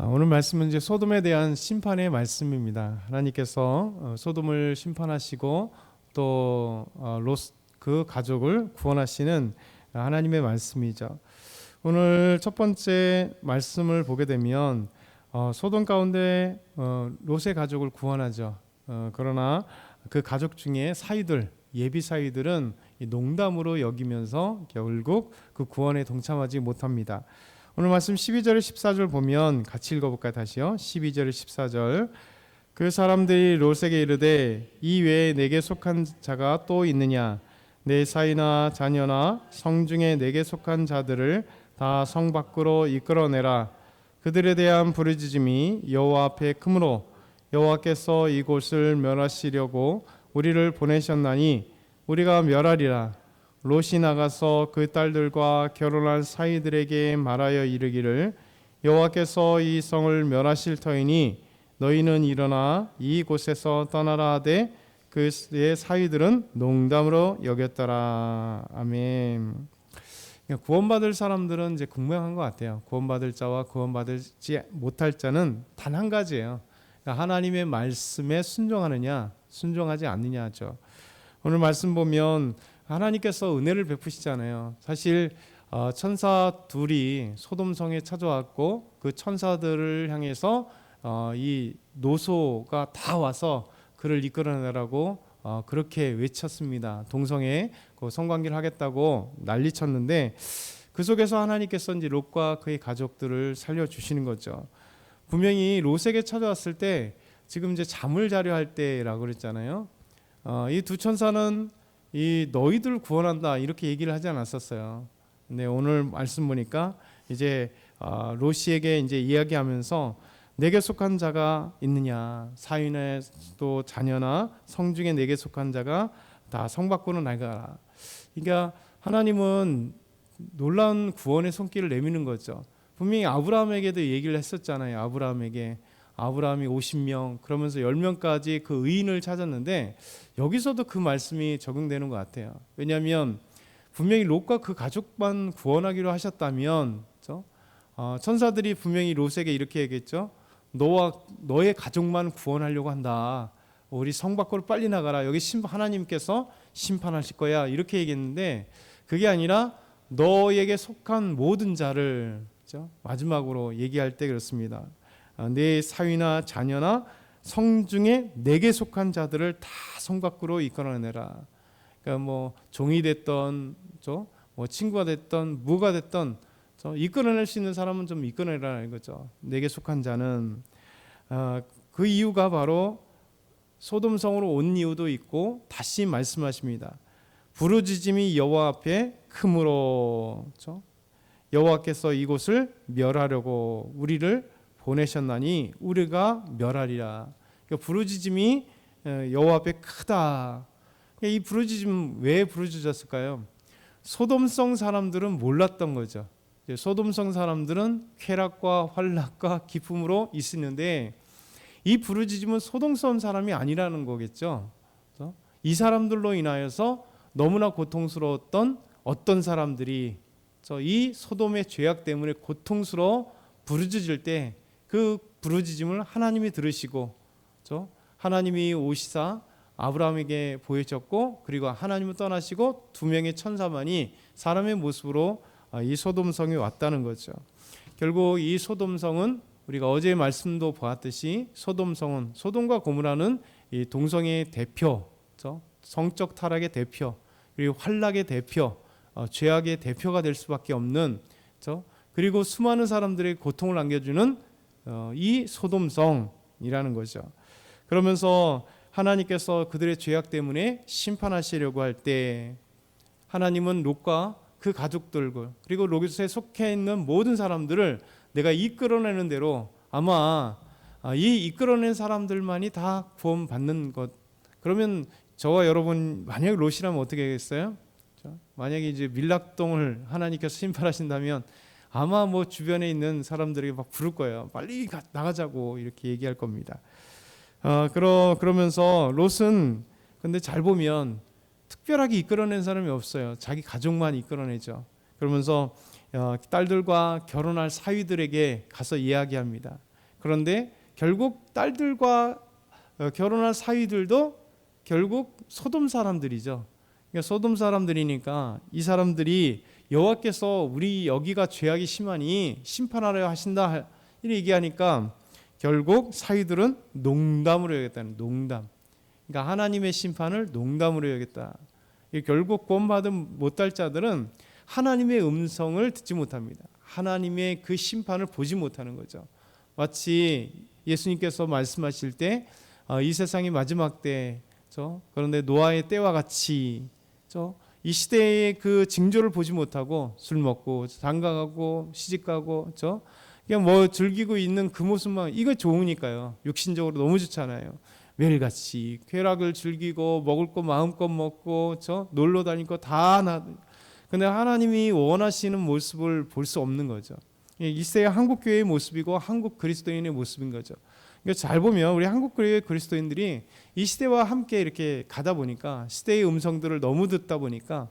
오늘 말씀은 이제 소돔에 대한 심판의 말씀입니다. 하나님께서 소돔을 심판하시고 또 롯 그 가족을 구원하시는 하나님의 말씀이죠. 오늘 첫 번째 말씀을 보게 되면 소돔 가운데 롯의 가족을 구원하죠. 그러나 그 가족 중에 사위들, 예비 사위들은 농담으로 여기면서 결국 그 구원에 동참하지 못합니다. 오늘 말씀 12절 14절 보면 같이 읽어볼까요? 다시요. 12절 14절. 그 사람들이 롯에게 이르되 이 외에 내게 속한 자가 또 있느냐? 내 사이나 자녀나 성중에 내게 속한 자들을 다 성 밖으로 이끌어내라. 그들에 대한 부르짖음이 여호와 앞에 크므로 여호와께서 이곳을 멸하시려고 우리를 보내셨나니 우리가 멸하리라. 롯이 나가서 그 딸들과 결혼한 사이들에게 말하여 이르기를 여호와께서 이 성을 멸하실 터이니 너희는 일어나 이곳에서 떠나라 하되 그의 사위들은 농담으로 여겼더라. 아멘. 구원받을 사람들은 이제 분명한 것 같아요. 구원받을 자와 구원받지 못할 자는 단 한 가지예요. 그러니까 하나님의 말씀에 순종하느냐 순종하지 않느냐죠. 오늘 말씀 보면 하나님께서 은혜를 베푸시잖아요. 사실 천사 둘이 소돔성에 찾아왔고 그 천사들을 향해서 이 노소가 다 와서 그를 이끌어내라고 그렇게 외쳤습니다. 동성애 그 성관계를 하겠다고 난리쳤는데 그 속에서 하나님께서 이제 롯과 그의 가족들을 살려주시는 거죠. 분명히 롯에게 찾아왔을 때 지금 이제 잠을 자려 할 때라고 그랬잖아요. 이 두 천사는 이 너희들 구원한다 이렇게 얘기를 하지 않았었어요. 근데 오늘 말씀 보니까 이제 롯에게 이제 이야기하면서 내게 속한 자가 있느냐, 사위나 또 자녀나 성중에 내게 속한 자가 다 성 밖으로 나가라. 그러니까 하나님은 놀라운 구원의 손길을 내미는 거죠. 분명히 아브라함에게도 얘기를 했었잖아요. 아브라함이 50명 그러면서 10명까지 그 의인을 찾았는데 여기서도 그 말씀이 적용되는 것 같아요. 왜냐하면 분명히 롯과 그 가족만 구원하기로 하셨다면 천사들이 분명히 롯에게 이렇게 얘기했죠. 너와 너의 가족만 구원하려고 한다. 우리 성 밖으로 빨리 나가라. 여기 하나님께서 심판하실 거야. 이렇게 얘기했는데 그게 아니라 너에게 속한 모든 자를 마지막으로 얘기할 때 그렇습니다. 내 사위나 자녀나 성중에 내게 속한 자들을 다 성 밖으로 이끌어내라. 그러니까 뭐 종이 됐던 뭐 친구가 됐던 무가 됐던 이끌어낼 수 있는 사람은 좀 이끌어내라는 거죠. 내게 속한 자는 그 이유가 바로 소돔성으로 온 이유도 있고 다시 말씀하십니다. 부르짖음이 여호와 앞에 크므로 여호와께서 이곳을 멸하려고 우리를 보내셨나니 우리가 멸하리라. 그러니까 부르짖음이 여호와 앞에 크다. 이 부르짖음 왜 부르짖었을까요? 소돔성 사람들은 몰랐던 거죠. 소돔성 사람들은 쾌락과 환락과 기쁨으로 있었는데 이 부르짖음은 소돔성 사람이 아니라는 거겠죠. 이 사람들로 인하여서 너무나 고통스러웠던 어떤 사람들이 이 소돔의 죄악 때문에 고통스러워 부르짖을 때 그 부르짖음을 하나님이 들으시고 하나님이 오시사 아브라함에게 보여졌고 그리고 하나님을 떠나시고 두 명의 천사만이 사람의 모습으로 이 소돔성에 왔다는 거죠. 결국 이 소돔성은 우리가 어제 말씀도 보았듯이 소돔성은 소돔과 고모라는 이 동성애의 대표, 성적 타락의 대표, 그리고 환락의 대표, 죄악의 대표가 될 수밖에 없는 그리고 수많은 사람들의 고통을 안겨주는 이 소돔성이라는 거죠. 그러면서 하나님께서 그들의 죄악 때문에 심판하시려고 할 때 하나님은 롯과 그 가족들과 그리고 롯에 속해 있는 모든 사람들을 내가 이끌어내는 대로 아마 이 이끌어낸 사람들만이 다 구원받는 것. 그러면 저와 여러분 만약 롯이라면 어떻게 하겠어요? 만약에 이제 밀락동을 하나님께서 심판하신다면 아마 뭐 주변에 있는 사람들에게 막 부를 거예요. 빨리 나가자고 이렇게 얘기할 겁니다. 그러면서 롯은 근데 잘 보면 특별하게 이끌어낸 사람이 없어요. 자기 가족만 이끌어내죠. 그러면서 딸들과 결혼할 사위들에게 가서 이야기합니다. 그런데 결국 딸들과 결혼할 사위들도 결국 소돔 사람들이죠. 그러니까 소돔 사람들이니까 이 사람들이 여호와께서 우리 여기가 죄악이 심하니 심판하려 하신다 이렇게 얘기하니까 결국 사위들은 농담으로 여겼다는, 농담. 그러니까 하나님의 심판을 농담으로 여겼다. 결국 구원받은 못할 자들은 하나님의 음성을 듣지 못합니다. 하나님의 그 심판을 보지 못하는 거죠. 마치 예수님께서 말씀하실 때 이 세상이 마지막 때, 그런데 노아의 때와 같이 이 시대의 그 징조를 보지 못하고 술 먹고 장가가고 시집가고 그냥 뭐 즐기고 있는 그 모습만, 이거 좋으니까요. 육신적으로 너무 좋잖아요. 매일같이 쾌락을 즐기고 먹을 거 마음껏 먹고 놀러 다니고 다 근데 하나님이 원하시는 모습을 볼 수 없는 거죠. 이 시대의 한국 교회의 모습이고 한국 그리스도인의 모습인 거죠. 그러니까 잘 보면 우리 한국 교회 그리스도인들이 이 시대와 함께 이렇게 가다 보니까, 시대의 음성들을 너무 듣다 보니까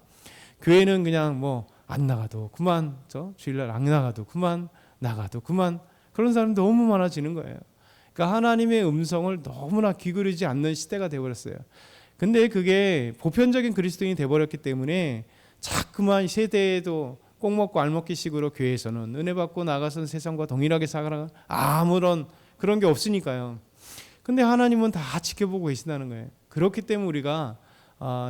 교회는 그냥 뭐 안 나가도 그만, 주일날 안 나가도 그만, 나가도 그만, 그런 사람이 너무 많아지는 거예요. 그러니까 하나님의 음성을 너무나 귀 기울이지 않는 시대가 되어버렸어요. 근데 그게 보편적인 그리스도인이 되어버렸기 때문에 자꾸만 세대에도 꼭 먹고 알먹기식으로 교회에서는 은혜 받고 나가서는 세상과 동일하게 살아가, 아무런 그런 게 없으니까요. 근데 하나님은 다 지켜보고 계신다는 거예요. 그렇기 때문에 우리가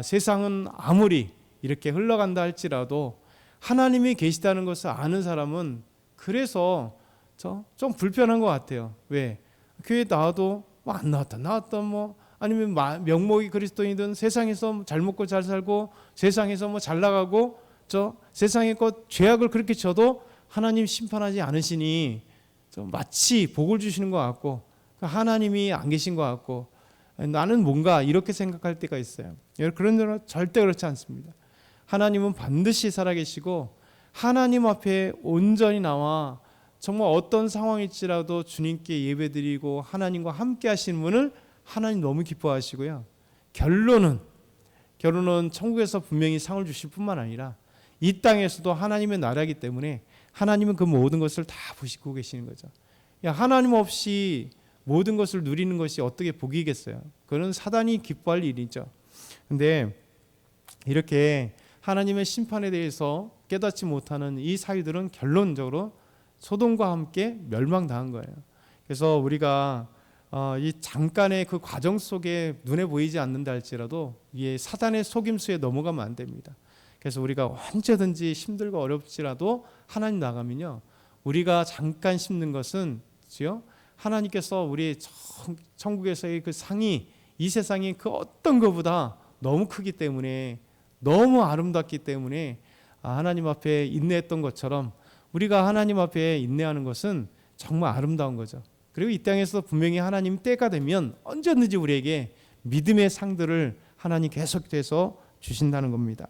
세상은 아무리 이렇게 흘러간다 할지라도 하나님이 계시다는 것을 아는 사람은 그래서 좀 불편한 것 같아요. 왜? 교회 나와도 뭐 안 나왔다 뭐, 아니면 명목이 그리스도인이든 세상에서 잘 먹고 잘 살고 세상에서 뭐 잘 나가고 세상의 것 죄악을 그렇게 쳐도 하나님 심판하지 않으시니 마치 복을 주시는 것 같고 하나님이 안 계신 것 같고 나는 뭔가 이렇게 생각할 때가 있어요. 그런 데는 절대 그렇지 않습니다. 하나님은 반드시 살아계시고 하나님 앞에 온전히 나와 정말 어떤 상황일지라도 주님께 예배드리고 하나님과 함께 하시는 분을 하나님 너무 기뻐하시고요. 결론은 천국에서 분명히 상을 주실 뿐만 아니라 이 땅에서도 하나님의 나라이기 때문에 하나님은 그 모든 것을 다 보시고 계시는 거죠. 하나님 없이 모든 것을 누리는 것이 어떻게 복이겠어요? 그건 사단이 기뻐할 일이죠. 근데 이렇게 하나님의 심판에 대해서 깨닫지 못하는 이 사위들은 결론적으로 소돔과 함께 멸망당한 거예요. 그래서 우리가 이 잠깐의 그 과정 속에 눈에 보이지 않는다 할지라도 이게 사단의 속임수에 넘어가면 안 됩니다. 그래서 우리가 언제든지 힘들고 어렵지라도 하나님 나가면요, 우리가 잠깐 심는 것은 하나님께서 우리 천국에서의 그 상이 이 세상이 그 어떤 것보다 너무 크기 때문에, 너무 아름답기 때문에 하나님 앞에 인내했던 것처럼 우리가 하나님 앞에 인내하는 것은 정말 아름다운 거죠. 그리고 이 땅에서 분명히 하나님 때가 되면 언제든지 우리에게 믿음의 상들을 하나님 계속해서 주신다는 겁니다.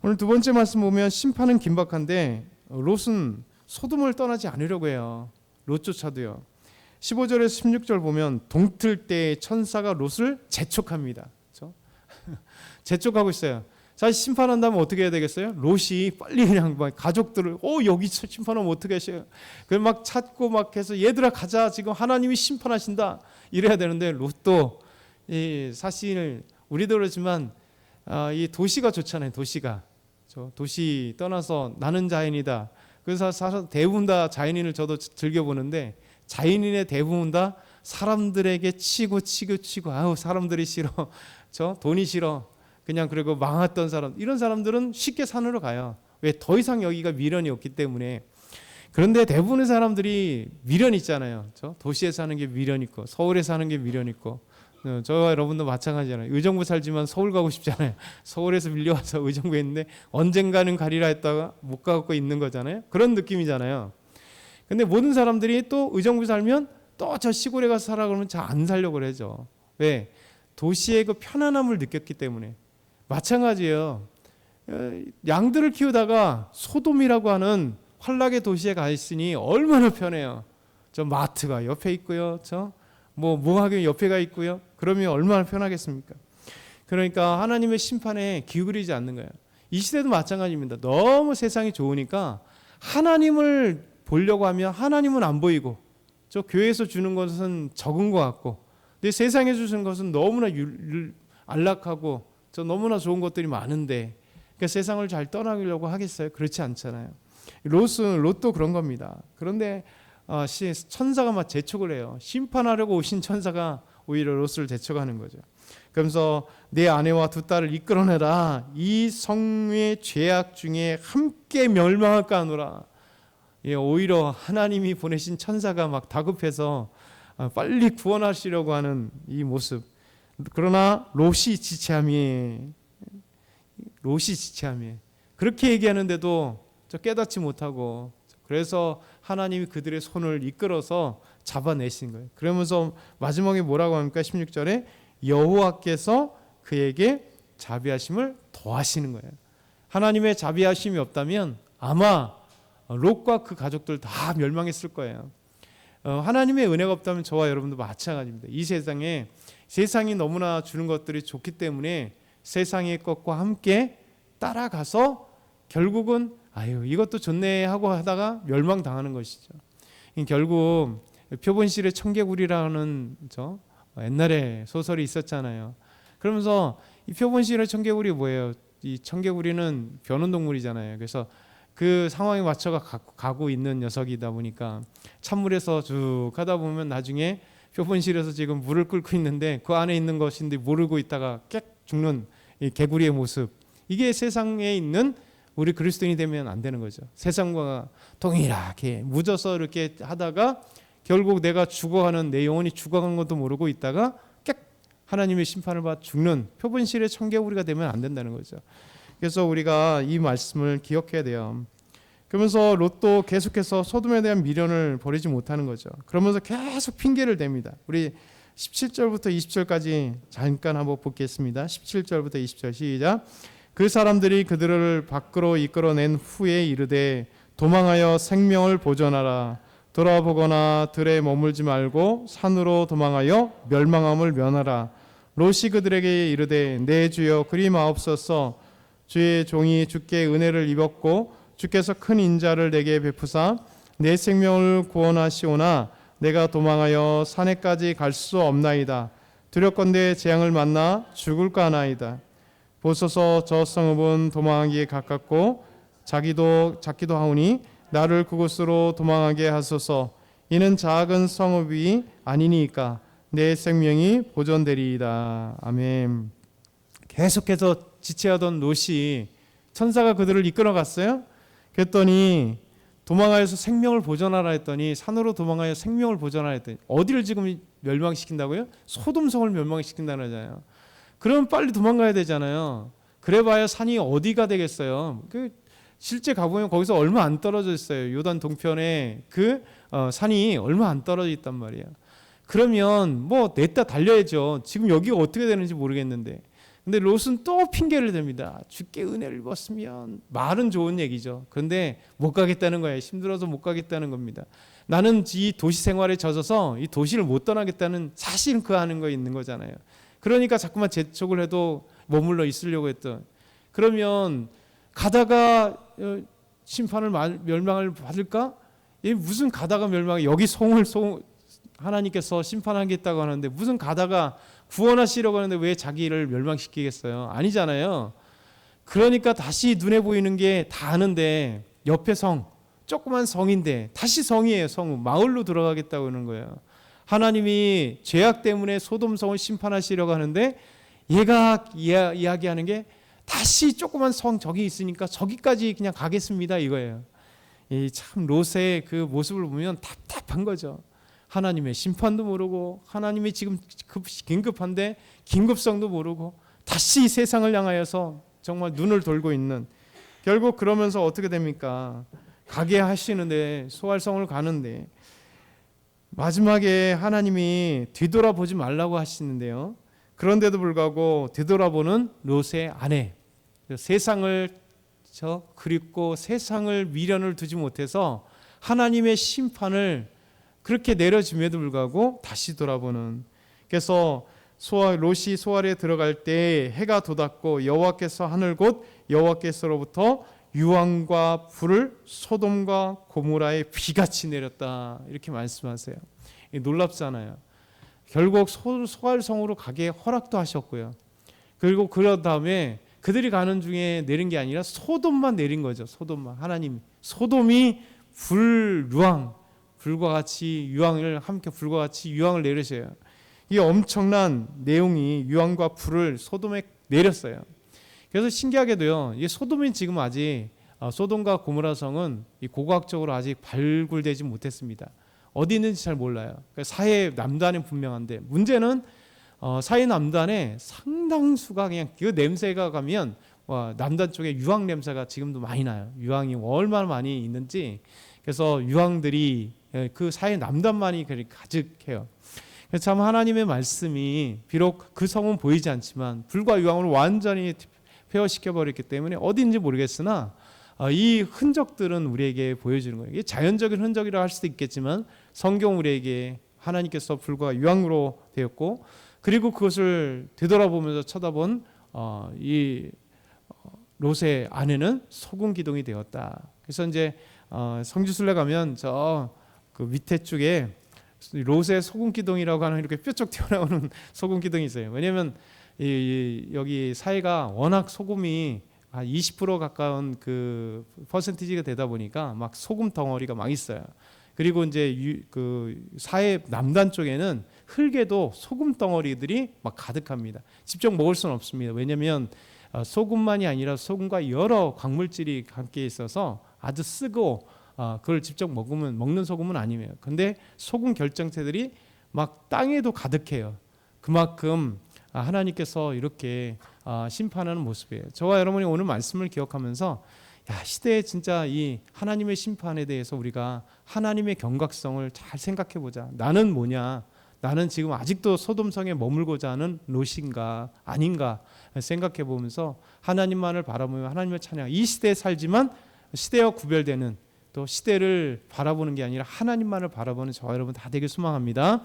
오늘 두 번째 말씀 보면 심판은 긴박한데 롯은 소돔을 떠나지 않으려고 해요. 롯조차도요. 15절에서 16절 보면 동틀 때 천사가 롯을 재촉합니다. 그렇죠? 재촉하고 있어요. 사실 심판한다면 어떻게 해야 되겠어요? 롯이 빨리 그냥 막 가족들을 여기 심판하면 어떻게 하셔요? 그걸 막 찾고 막 해서 얘들아 가자, 지금 하나님이 심판하신다 이래야 되는데 롯도 사실 우리도 그렇지만 이 도시가 좋잖아요. 도시 떠나서 나는 자연이다. 그래서 사실 대부분 다 자연인을 저도 즐겨보는데 자연인의 대부분 다 사람들에게 치고 아우 사람들이 싫어, 돈이 싫어, 그냥 그리고 망했던 사람, 이런 사람들은 쉽게 산으로 가요. 왜? 더 이상 여기가 미련이 없기 때문에. 그런데 대부분의 사람들이 미련 있잖아요. 도시에 사는 게 미련 있고 서울에 사는 게 미련 있고, 저와 여러분도 마찬가지잖아요. 의정부 살지만 서울 가고 싶잖아요. 서울에서 밀려와서 의정부에 있는데 언젠가는 가리라 했다가 못 가고 있는 거잖아요. 그런 느낌이잖아요. 근데 모든 사람들이 또 의정부 살면 또 저 시골에 가서 살아 그러면 잘 안 살려고 그러죠. 왜? 도시의 그 편안함을 느꼈기 때문에. 마찬가지예요. 양들을 키우다가 소돔이라고 하는 환락의 도시에 가 있으니 얼마나 편해요. 저 마트가 옆에 있고요. 뭐하게 옆에가 있고요. 그러면 얼마나 편하겠습니까? 그러니까 하나님의 심판에 기울이지 않는 거예요. 이 시대도 마찬가지입니다. 너무 세상이 좋으니까 하나님을 보려고 하면 하나님은 안 보이고 저 교회에서 주는 것은 적은 것 같고, 근데 세상에 주는 것은 너무나 안락하고 저 너무나 좋은 것들이 많은데, 그러니까 세상을 잘 떠나려고 하겠어요? 그렇지 않잖아요. 롯도 그런 겁니다. 그런데 천사가 막 재촉을 해요. 심판하려고 오신 천사가 오히려 롯을 재촉하는 거죠. 그러면서 내 아내와 두 딸을 이끌어내라. 이 성의 죄악 중에 함께 멸망할까 하노라. 오히려 하나님이 보내신 천사가 막 다급해서 빨리 구원하시려고 하는 이 모습. 그러나 롯이 지체함이 그렇게 얘기하는데도 저 깨닫지 못하고, 그래서 하나님이 그들의 손을 이끌어서 잡아내신 거예요. 그러면서 마지막에 뭐라고 합니까? 16절에 여호와께서 그에게 자비하심을 더하시는 거예요. 하나님의 자비하심이 없다면 아마 롯과 그 가족들 다 멸망했을 거예요. 하나님의 은혜가 없다면 저와 여러분도 마찬가지입니다. 이 세상이 너무나 주는 것들이 좋기 때문에 세상의 것과 함께 따라가서 결국은 이것도 좋네 하고 하다가 멸망당하는 것이죠. 결국 표본실의 청개구리라는 옛날에 소설이 있었잖아요. 그러면서 이 표본실의 청개구리 뭐예요? 이 청개구리는 변온동물이잖아요. 그래서 그 상황에 맞춰 가고 있는 녀석이다 보니까 찬물에서 쭉 가다 보면 나중에 표본실에서 지금 물을 끓고 있는데 그 안에 있는 것인데 모르고 있다가 깨 죽는 이 개구리의 모습. 이게 세상에 있는 우리 그리스도인이 되면 안 되는 거죠. 세상과 동일하게 묻어서 이렇게 하다가 결국 내가 죽어가는, 내 영혼이 죽어가는 것도 모르고 있다가 깨 하나님의 심판을 받아 죽는 표본실의 청개구리가 되면 안 된다는 거죠. 그래서 우리가 이 말씀을 기억해야 돼요. 그러면서 롯도 계속해서 소돔에 대한 미련을 버리지 못하는 거죠. 그러면서 계속 핑계를 댑니다. 우리 17절부터 20절까지 잠깐 한번 보겠습니다. 17절부터 20절 시작. 그 사람들이 그들을 밖으로 이끌어낸 후에 이르되 도망하여 생명을 보존하라. 돌아보거나 들에 머물지 말고 산으로 도망하여 멸망함을 면하라. 롯이 그들에게 이르되 내 주여 그리 마옵소서. 주의 종이 주께 은혜를 입었고 주께서 큰 인자를 내게 베푸사 내 생명을 구원하시오나 내가 도망하여 산에까지 갈 수 없나이다. 두렵건대 재앙을 만나 죽을까 하나이다. 보소서 저 성읍은 도망하기에 가깝고 작기도 하오니 나를 그곳으로 도망하게 하소서. 이는 작은 성읍이 아니니까 내 생명이 보존되리이다. 아멘. 계속해서 지체하던 롯이 천사가 그들을 이끌어 갔어요. 그랬더니 도망하여서 생명을 보존하라 했더니 산으로 도망하여 생명을 보존하라 했더니 어디를 지금 멸망시킨다고요? 소돔성을 멸망시킨다는 거잖아요. 그럼 빨리 도망가야 되잖아요. 그래봐야 산이 어디가 되겠어요? 실제 가보면 거기서 얼마 안 떨어져 있어요. 요단 동편에 산이 얼마 안 떨어져 있단 말이에요. 그러면 뭐 냈다 달려야죠. 지금 여기가 어떻게 되는지 모르겠는데. 근데 롯은 또 핑계를 댑니다. 주께 은혜를 입었으면. 말은 좋은 얘기죠. 그런데 못 가겠다는 거예요. 힘들어서 못 가겠다는 겁니다. 나는 이 도시 생활에 젖어서 이 도시를 못 떠나겠다는 사실은 그 아는 거 있는 거잖아요. 그러니까 자꾸만 재촉을 해도 머물러 있으려고 했던. 그러면 가다가 심판을 멸망을 받을까? 무슨 가다가 멸망? 여기 하나님께서 심판하겠다고 하는데 무슨 가다가 구원하시려고 하는데 왜 자기를 멸망시키겠어요? 아니잖아요. 그러니까 다시 눈에 보이는 게 다 아는데 옆에 조그만 성인데 다시 성이에요. 마을로 들어가겠다고 하는 거예요. 하나님이 죄악 때문에 소돔성을 심판하시려고 하는데 얘가 이야기하는 게 다시 조그만 성 저기 있으니까 저기까지 그냥 가겠습니다 이거예요. 참 롯의 그 모습을 보면 답답한 거죠. 하나님의 심판도 모르고 하나님이 지금 긴급한데 긴급성도 모르고 다시 세상을 향하여서 정말 눈을 돌고 있는, 결국 그러면서 어떻게 됩니까? 가게 하시는데 소알성을 가는데 마지막에 하나님이 뒤돌아보지 말라고 하시는데요. 그런데도 불구하고 뒤돌아보는 롯의 아내, 세상을 그립고 세상을 미련을 두지 못해서 하나님의 심판을 그렇게 내려짐에도 불구하고 다시 돌아보는. 그래서 롯이 소알에 들어갈 때 해가 돋았고 여호와께서 하늘 곧 여호와께서로부터 유황과 불을 소돔과 고모라에 비같이 내렸다 이렇게 말씀하세요. 놀랍잖아요. 결국 소갈성으로 가게 허락도 하셨고요. 그리고 그런 다음에 그들이 가는 중에 내린 게 아니라 소돔만 내린 거죠. 소돔만. 하나님 소돔이 불과 같이 유황을 함께 불과 같이 유황을 내리셔요. 이 엄청난 내용이 유황과 불을 소돔에 내렸어요. 그래서 신기하게도요. 이 소돔이 지금 아직 소돔과 고모라 성은 고고학적으로 아직 발굴되지 못했습니다. 어디 있는지 잘 몰라요. 그러니까 사해 남단은 분명한데 문제는 사해 남단에 상당수가 그냥 그 냄새가 가면 남단 쪽에 유황 냄새가 지금도 많이 나요. 유황이 얼마나 많이 있는지. 그래서 유황들이 그 사해 남단만이 그렇게 가득해요. 그래서 참 하나님의 말씀이 비록 그 성은 보이지 않지만 불과 유황을 완전히 폐허시켜 버렸기 때문에 어디인지 모르겠으나 이 흔적들은 우리에게 보여주는 거예요. 이게 자연적인 흔적이라 할 수도 있겠지만 성경 우리에게 하나님께서 불과 유황으로 되었고 그리고 그것을 되돌아보면서 쳐다본 이 롯의 아내는 소금 기둥이 되었다. 그래서 이제 성지순례 가면 저 그 밑에 쪽에 롯의 소금 기둥이라고 하는 이렇게 뾰족 튀어나오는 소금 기둥이 있어요. 왜냐하면 여기 사이가 워낙 소금이 한 20% 가까운 그 퍼센티지가 되다 보니까 막 소금 덩어리가 막 있어요. 그리고 이제 그 사해 남단 쪽에는 흙에도 소금 덩어리들이 막 가득합니다. 직접 먹을 수는 없습니다. 왜냐하면 소금만이 아니라 소금과 여러 광물질이 함께 있어서 아주 쓰고 그걸 직접 먹는 소금은 아니에요. 근데 소금 결정체들이 막 땅에도 가득해요. 그만큼 하나님께서 이렇게 심판하는 모습이에요. 저와 여러분이 오늘 말씀을 기억하면서 시대에 진짜 이 하나님의 심판에 대해서 우리가 하나님의 경각성을 잘 생각해 보자. 나는 뭐냐? 나는 지금 아직도 소돔성에 머물고자 하는 롯인가 아닌가 생각해 보면서 하나님만을 바라보며 하나님을 찬양. 이 시대에 살지만 시대와 구별되는 또 시대를 바라보는 게 아니라 하나님만을 바라보는 저와 여러분 다 되길 소망합니다.